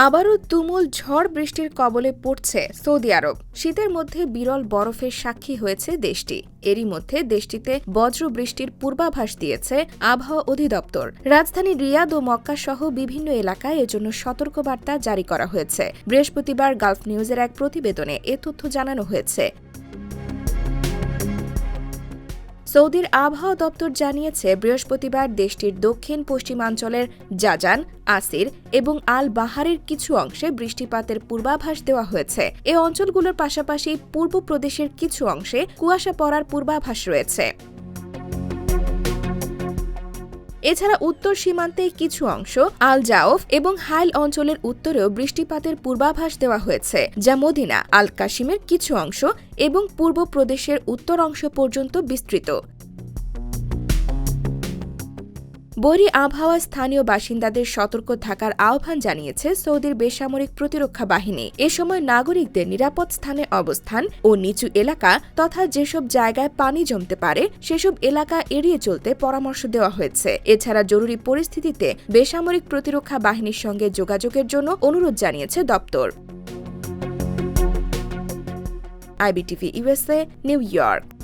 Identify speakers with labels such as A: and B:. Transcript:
A: আবারও তুমুল ঝড় বৃষ্টির কবলে পড়ছে সৌদি আরব। শীতের মধ্যে বিরল বরফের সাক্ষী হয়েছে দেশটি। এরই মধ্যে দেশটিতে বজ্র বৃষ্টির পূর্বাভাস দিয়েছে আবহাওয়া অধিদপ্তর। রাজধানী রিয়াদ ও মক্কা সহ বিভিন্ন এলাকায় এজন্য সতর্কবার্তা জারি করা হয়েছে। বৃহস্পতিবার গালফ নিউজের এক প্রতিবেদনে এ তথ্য জানানো হয়েছে। সৌদির আবহাওয়া দপ্তর জানিয়েছে, বৃহস্পতিবার দেশটির দক্ষিণ পশ্চিমাঞ্চলের জাজান, আসির এবং আল বাহারের কিছু অংশে বৃষ্টিপাতের পূর্বাভাস দেওয়া হয়েছে। এ অঞ্চলগুলোর পাশাপাশি পূর্ব প্রদেশের কিছু অংশে কুয়াশা পড়ার পূর্বাভাস রয়েছে। এছাড়া উত্তর সীমান্তে কিছু অংশ, আল জাওফ এবং হাইল অঞ্চলের উত্তরেও বৃষ্টিপাতের পূর্বাভাস দেওয়া হয়েছে, যা মদিনা, আল কাশিমের কিছু অংশ এবং পূর্ব প্রদেশের উত্তর অংশ পর্যন্ত বিস্তৃত। বৈরী আবহাওয়া স্থানীয় বাসিন্দাদের সতর্ক থাকার আহ্বান জানিয়েছে সৌদির বেসামরিক প্রতিরক্ষা বাহিনী। এ সময় নাগরিকদের নিরাপদ স্থানে অবস্থান ও নিচু এলাকা তথা যেসব জায়গায় পানি জমতে পারে সেসব এলাকা এড়িয়ে চলতে পরামর্শ দেওয়া হয়েছে। এছাড়া জরুরি পরিস্থিতিতে বেসামরিক প্রতিরক্ষা বাহিনীর সঙ্গে যোগাযোগের জন্য অনুরোধ জানিয়েছে দপ্তর। IBTV USA, new York.